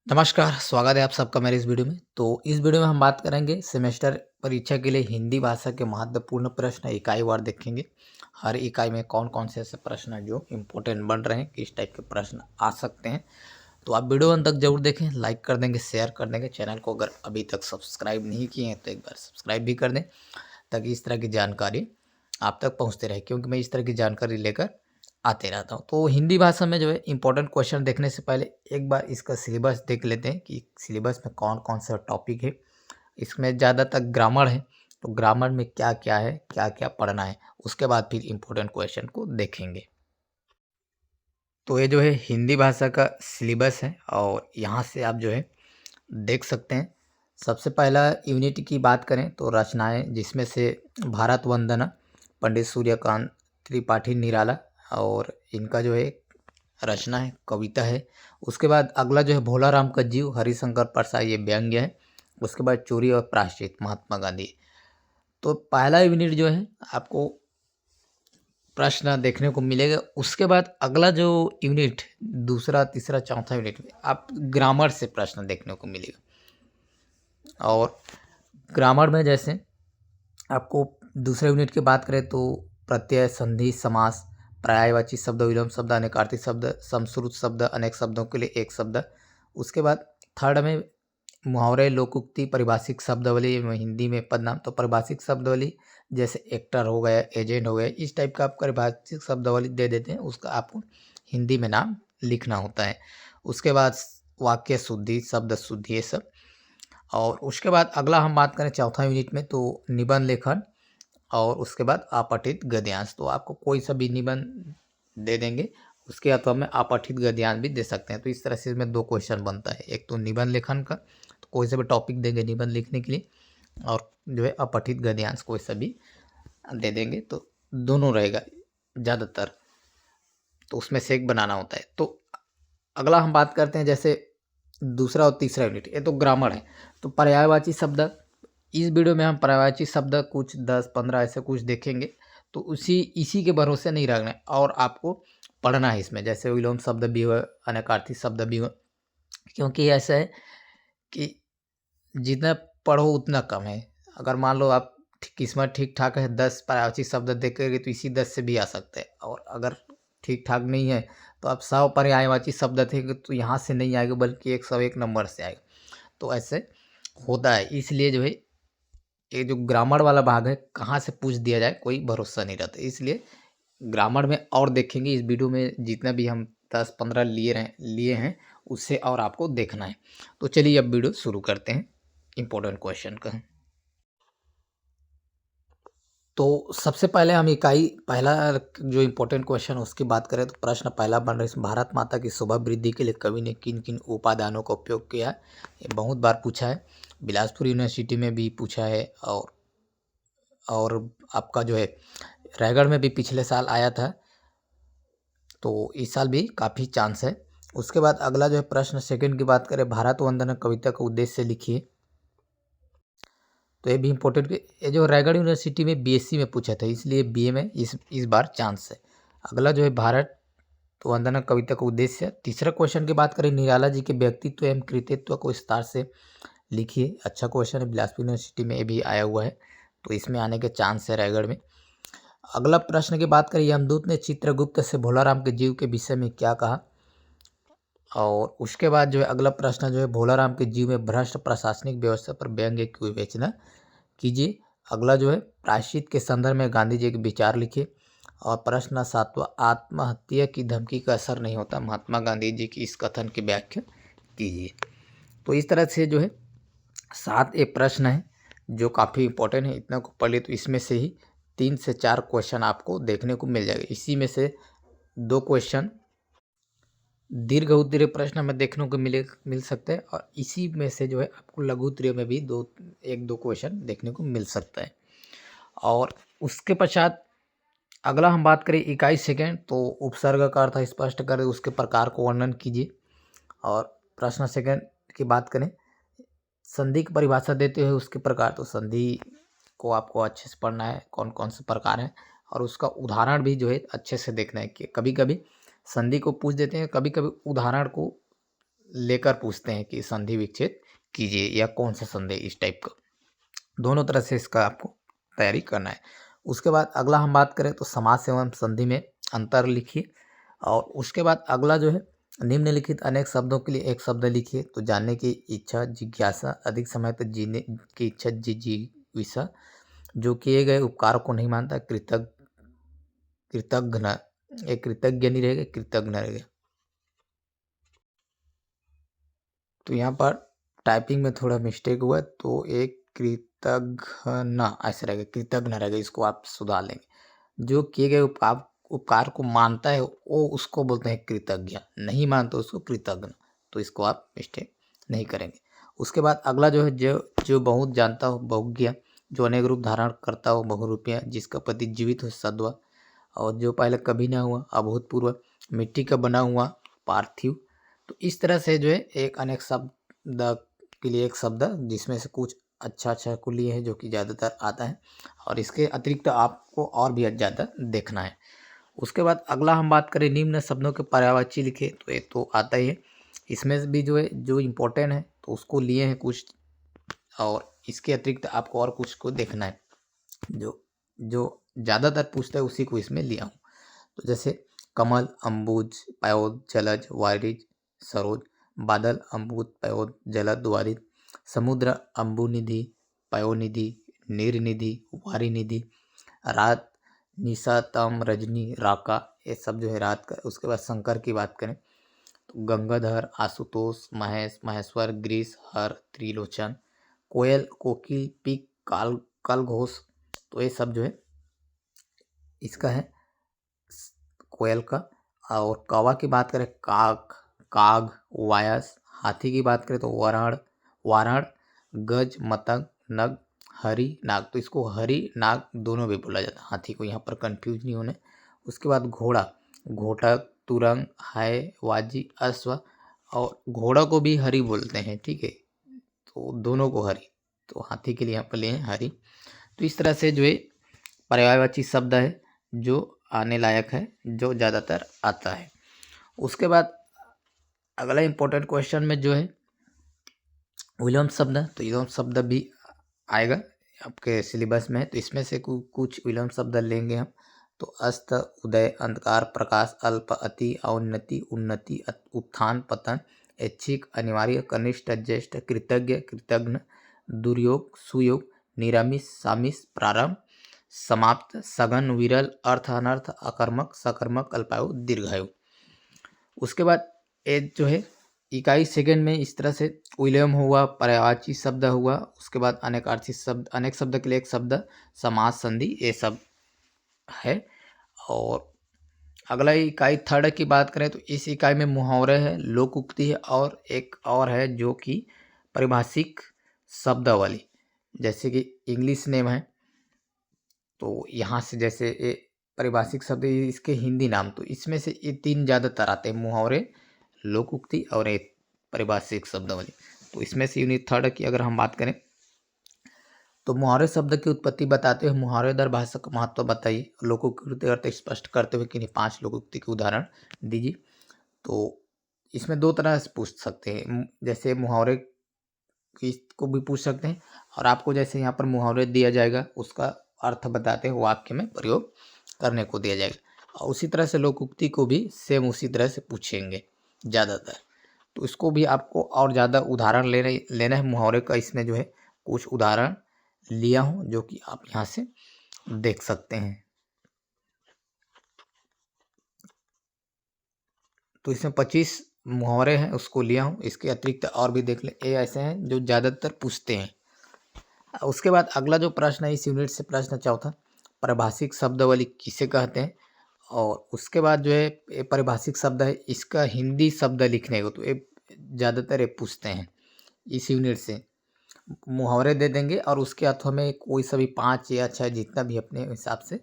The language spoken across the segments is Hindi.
नमस्कार, स्वागत है आप सबका मेरे इस वीडियो में। तो इस वीडियो में हम बात करेंगे सेमेस्टर परीक्षा के लिए हिंदी भाषा के महत्वपूर्ण प्रश्न इकाईवार देखेंगे। हर इकाई में कौन-कौन से ऐसे प्रश्न हैं जो इम्पोर्टेंट बन रहे हैं, किस टाइप के प्रश्न आ सकते हैं। तो आप वीडियो अंत तक ज़रूर देखें, लाइक कर देंगे, शेयर कर देंगे। चैनल को अगर अभी तक सब्सक्राइब नहीं किए हैं तो एक बार सब्सक्राइब भी कर दें, ताकि इस तरह की जानकारी आप तक पहुँचते रहे, क्योंकि मैं इस तरह की जानकारी लेकर आते रहता हूँ। तो हिंदी भाषा में जो है इम्पोर्टेंट क्वेश्चन देखने से पहले एक बार इसका सिलेबस देख लेते हैं कि सिलेबस में कौन-कौन सा टॉपिक है। इसमें ज़्यादातर ग्रामर है, तो ग्रामर में क्या-क्या है, क्या-क्या पढ़ना है, उसके बाद फिर इम्पोर्टेंट क्वेश्चन को देखेंगे। तो ये जो है हिंदी भाषा का सिलेबस है और यहाँ से आप जो है देख सकते हैं। सबसे पहला यूनिट की बात करें तो रचनाएँ, जिसमें से भारत वंदना, पंडित सूर्यकांत त्रिपाठी निराला और इनका जो है रचना है, कविता है। उसके बाद अगला जो है भोला राम का जीव, हरिशंकर प्रसाद, ये व्यंग्य है। उसके बाद चोरी और प्रायश्चित, महात्मा गांधी। तो पहला यूनिट जो है आपको प्रश्न देखने को मिलेगा। उसके बाद अगला जो यूनिट दूसरा, तीसरा, चौथा यूनिट में आप ग्रामर से प्रश्न देखने को मिलेगा। और ग्रामर में जैसे आपको दूसरे यूनिट की बात करें तो प्रत्यय, संधि, समास, पर्यायवाची शब्द, विलोम शब्द, अनेकार्थी शब्द, समश्रुत शब्द, अनेक शब्दों के लिए एक शब्द। उसके बाद थर्ड में मुहावरे, लोकोक्ति, पारिभाषिक शब्दावली में हिंदी में पदनाम। तो पारिभाषिक शब्दावली जैसे एक्टर हो गया, एजेंट हो गया, इस टाइप का आप पारिभाषिक शब्दावली दे देते हैं, उसका आपको हिंदी में नाम लिखना होता है। उसके बाद वाक्य शुद्धि, शब्द शुद्धि, ये सब। और उसके बाद अगला हम बात करें चौथा यूनिट में तो निबंध लेखन और उसके बाद अपठित गद्यांश। तो आपको कोई सा भी निबंध दे देंगे, उसके अथवा में अपठित गद्यांश भी दे सकते हैं। तो इस तरह से इसमें दो क्वेश्चन बनता है, एक तो निबंध लेखन का, तो कोई सा भी टॉपिक देंगे निबंध लिखने के लिए, और जो है अपठित गद्यांश कोई सा भी दे देंगे, तो दोनों रहेगा ज़्यादातर। तो उसमें से एक बनाना होता है। तो अगला हम बात करते हैं जैसे दूसरा और तीसरा यूनिट, ये तो ग्रामर है। तो पर्यायवाची शब्द, इस वीडियो में हम पर्यायवाची शब्द कुछ 10-15 ऐसे कुछ देखेंगे। तो इसी के भरोसे नहीं रखना है, और आपको पढ़ना है इसमें। जैसे विलोम शब्द भी हुआ, अनेकार्थी शब्द भी हुआ, क्योंकि ऐसा है कि जितना पढ़ो उतना कम है। अगर मान लो आप किस्मत ठीक ठाक है, 10 पर्यायवाची शब्द देखेंगे तो इसी 10 से भी आ सकते हैं। और अगर ठीक ठाक नहीं है तो आप 100 पर्यायवाची शब्द देखेंगे तो यहाँ से नहीं आएगा, बल्कि 101 नंबर से आएगा। तो ऐसे होता है, इसलिए जो है ये जो ग्रामर वाला भाग है, कहाँ से पूछ दिया जाए कोई भरोसा नहीं रहता। इसलिए ग्रामर में और देखेंगे, इस वीडियो में जितना भी हम 10-15 लिए हैं उससे और आपको देखना है। तो चलिए अब वीडियो शुरू करते हैं इम्पोर्टेंट क्वेश्चन का। तो सबसे पहले हम इकाई पहला जो इम्पोर्टेंट क्वेश्चन उसकी बात करें तो प्रश्न पहला बन रहा है, इसमें भारत माता की शोभा वृद्धि के लिए कवि ने किन किन उपादानों का उपयोग किया है। ये बहुत बार पूछा है, बिलासपुर यूनिवर्सिटी में भी पूछा है, और आपका जो है रायगढ़ में भी पिछले साल आया था, तो इस साल भी काफ़ी चांस है। उसके बाद अगला जो है प्रश्न सेकंड की बात करें, भारत वंदना कविता का उद्देश्य लिखिए। तो ये भी इम्पोर्टेंट, ये जो रायगढ़ यूनिवर्सिटी में बीएससी में पूछा था, इसलिए बीए में इस बार चांस है। अगला जो है भारत वंदना कविता का उद्देश्य। तीसरा क्वेश्चन की बात करें, निराला जी के व्यक्तित्व एवं कृतित्व को विस्तार से लिखिए। अच्छा क्वेश्चन है, बिलासपुर यूनिवर्सिटी में ये भी आया हुआ है, तो इसमें आने के चांस है रायगढ़ में। अगला प्रश्न की बात करें, यमदूत ने चित्रगुप्त से भोलाराम के जीव के विषय में क्या कहा। और उसके बाद जो है अगला प्रश्न जो है, भोलाराम के जीव में भ्रष्ट प्रशासनिक व्यवस्था पर व्यंग्य की विवेचना कीजिए। अगला जो है, प्रायश्चित के संदर्भ में गांधी जी के विचार लिखिए। और प्रश्न सातवां, आत्महत्या की धमकी का असर नहीं होता, महात्मा गांधी जी की इस कथन की व्याख्या कीजिए। तो इस तरह से जो है 7 एक प्रश्न है जो काफ़ी इंपॉर्टेंट है। इतना को पढ़ ले तो इसमें से ही 3 से 4 क्वेश्चन आपको देखने को मिल जाएगा। इसी में से 2 क्वेश्चन दीर्घ उत्तरीय प्रश्न में देखने को मिल सकते हैं, और इसी में से जो है आपको लघु उत्तरीय में भी 1-2 क्वेश्चन देखने को मिल सकता है। और उसके पश्चात अगला हम बात करें इकाई सेकंड, तो उपसर्ग का अर्थ स्पष्ट करें, उसके प्रकार को वर्णन कीजिए। और प्रश्न सेकंड की बात करें, संधि की परिभाषा देते हुए उसके प्रकार, तो संधि को आपको अच्छे से पढ़ना है, कौन कौन से प्रकार हैं, और उसका उदाहरण भी जो है अच्छे से देखना है। कि कभी कभी संधि को पूछ देते हैं, कभी कभी उदाहरण को लेकर पूछते हैं कि संधि विच्छेद कीजिए या कौन सा संधि, इस टाइप का। दोनों तरह से इसका आपको तैयारी करना है। उसके बाद अगला हम बात करें तो समास एवं संधि में अंतर लिखिए। और उसके बाद अगला जो है, निम्नलिखित अनेक शब्दों के लिए एक शब्द लिखिए। तो जानने की इच्छा, जिज्ञासा, अधिक समय तक जीने की इच्छा, जिजीविषा, जो किए गए उपकार को नहीं मानता, कृतज्ञ, एक कृतज्ञ नहीं रहेगा, कृतज्ञ रहेगा। तो यहाँ पर टाइपिंग में थोड़ा मिस्टेक हुआ, तो एक कृतज्ञ ऐसा रहेगा, कृतज्ञ रहेगा, इसको आप सुधार लेंगे। जो किए गए उपकार को मानता है वो उसको बोलते हैं कृतज्ञ, नहीं मानते उसको कृतज्ञ। तो इसको आप मिस्टेक नहीं करेंगे। उसके बाद अगला जो है, जो बहुत जानता हो बहुज्ञ, जो अनेक रूप धारण करता हो बहुरूपिया, जिसका पति जीवित हो सद्वा, और जो पहले कभी ना हुआ अभूतपूर्व, मिट्टी का बना हुआ पार्थिव। तो इस तरह से जो है एक अनेक शब्द के लिए एक शब्द, जिसमें से कुछ अच्छा को लिए है जो कि ज़्यादातर आता है, और इसके अतिरिक्त आपको और भी ज़्यादा देखना है। उसके बाद अगला हम बात करें निम्न शब्दों के पर्यायवाची लिखे, तो ये तो आता ही है। इसमें भी जो है जो इम्पोर्टेंट है तो उसको लिए हैं कुछ, और इसके अतिरिक्त आपको और कुछ को देखना है। जो ज़्यादातर पूछता है उसी को इसमें लिया हूँ। तो जैसे कमल, अम्बुज, पयोद, जलज, वारिज, सरोज, बादल, अम्बुज, पयोद, जलद, वारिद, समुद्र, अम्बुनिधि, पयोनिधि, नीरनिधि, वारिनिधि, रात, निशा, तम, रजनी, राका, ये सब जो है रात का। उसके बाद शंकर की बात करें तो गंगाधर, आशुतोष, महेश, महेश्वर, ग्रीस, हर, त्रिलोचन, कोयल, कोकिल, पिक, कल घोष। तो ये सब जो है इसका है कोयल का। और कौवा की बात करें काक, काग, वायस। हाथी की बात करें तो वारण, गज, मतंग, नग, हरि, नाग। तो इसको हरि नाग दोनों भी बोला जाता है हाथी को, यहाँ पर कंफ्यूज नहीं होने। उसके बाद घोड़ा, घोटक, तुरंग, हाय, वाजी, अश्व, और घोड़ा को भी हरि बोलते हैं, ठीक है, तो दोनों को हरि। तो हाथी के लिए यहाँ पर लिए हरि। तो इस तरह से जो है पर्यायवाची शब्द है जो आने लायक है, जो ज़्यादातर आता है। उसके बाद अगला इम्पोर्टेंट क्वेश्चन में जो है विलोम शब्द, तो विलोम शब्द भी आएगा आपके सिलेबस में। तो इसमें से कुछ विलोम शब्द लेंगे हम। तो अस्त, उदय, अंधकार, प्रकाश, अल्प, अति, औन्नति, उन्नति, उत्थान, पतन, ऐच्छिक, अनिवार्य, कनिष्ठ, ज्येष्ठ, कृतज्ञ, कृतघ्न, दुर्योग, सुयोग, निरामिष, सामिष, प्रारंभ, समाप्त, सघन, विरल, अर्थ, अनर्थ, अकर्मक, सकर्मक, अल्पायु, दीर्घायु। उसके बाद एक जो है इकाई सेकंड में इस तरह से विलोम हुआ, पर्यायवाची शब्द हुआ। उसके बाद अनेकार्थी शब्द, अनेक शब्द के लिए एक शब्द, समास, संधि, ये सब है। और अगला इकाई थर्ड की बात करें तो इस इकाई में मुहावरे है, लोक उक्ति है, और एक और है जो कि परिभाषिक शब्दावली, जैसे कि इंग्लिश नेम है। तो यहाँ से जैसे ये परिभाषिक शब्द, इसके हिंदी नाम, तो इसमें से ये तीन ज़्यादातर आते हैं, मुहावरे, लोक उक्ति और एक परिभाषिक शब्दावली। तो इसमें से यूनिट थर्ड की अगर हम बात करें तो मुहावरे शब्द की उत्पत्ति बताते हुए मुहावरेदार भाषा का महत्व बताइए, लोकोक्ति अर्थ स्पष्ट करते हुए किन्हीं 5 लोकोक्ति के उदाहरण दीजिए। तो इसमें दो तरह से पूछ सकते हैं, जैसे मुहावरे की को भी पूछ सकते हैं, और आपको जैसे यहाँ पर मुहावरे दिया जाएगा उसका अर्थ बताते हुए वाक्य में प्रयोग करने को दिया जाएगा। और उसी तरह से लोकोक्ति को भी सेम उसी तरह से पूछेंगे ज़्यादातर। तो इसको भी आपको और ज़्यादा उदाहरण लेना है मुहावरे का। इसमें जो है कुछ उदाहरण लिया हूँ जो कि आप यहाँ से देख सकते हैं। तो इसमें 25 मुहावरे हैं, उसको लिया हूँ। इसके अतिरिक्त और भी देख ले, ये ऐसे हैं जो ज़्यादातर पूछते हैं। उसके बाद अगला जो प्रश्न है इस यूनिट से, प्रश्न चौथा, परिभाषिक शब्दावली किसे कहते हैं। और उसके बाद जो है ये परिभाषिक शब्द है, इसका हिंदी शब्द लिखने को, तो ये ज़्यादातर ये पूछते हैं इस यूनिट से। मुहावरे दे देंगे और उसके अर्थों में कोई सभी 5 या 6 जितना भी अपने हिसाब से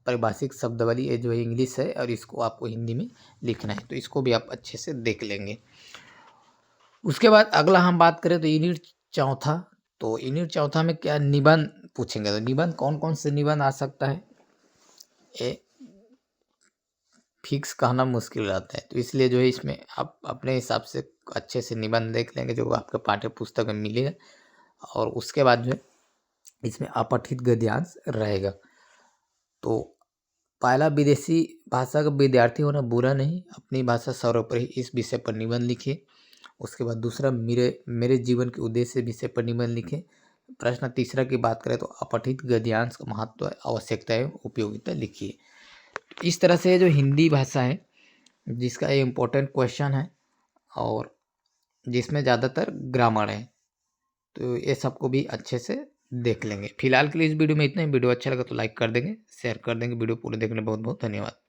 परिभाषिक शब्दावली, ये जो है इंग्लिश है और इसको आपको हिंदी में लिखना है, तो इसको भी आप अच्छे से देख लेंगे। उसके बाद अगला हम बात करें तो यूनिट चौथा, तो यूनिट चौथा में क्या निबंध पूछेंगे। तो निबंध कौन कौन से निबंध आ सकता है, ये फिक्स कहना मुश्किल रहता है, तो इसलिए जो है इसमें आप अपने हिसाब से अच्छे से निबंध देख लेंगे जो आपके पाठ्य पुस्तक में मिलेगा, और उसके बाद जो है इसमें अपठित गद्यांश रहेगा। तो पहला, विदेशी भाषा का विद्यार्थी होना बुरा नहीं, अपनी भाषा सर्वोपरि, इस विषय पर निबंध लिखिए। उसके बाद दूसरा, मेरे मेरे जीवन के उद्देश्य विषय पर निबंध लिखिए। प्रश्न तीसरा की बात करें तो अपठित गद्यांश का महत्व, आवश्यकता एवं उपयोगिता लिखिए। इस तरह से जो हिंदी भाषा है जिसका ये इम्पोर्टेंट क्वेश्चन है और जिसमें ज़्यादातर ग्रामर है, तो ये सबको भी अच्छे से देख लेंगे। फिलहाल के लिए इस वीडियो में इतना ही। वीडियो अच्छा लगा तो लाइक कर देंगे, शेयर कर देंगे। वीडियो पूरे देखने बहुत बहुत धन्यवाद।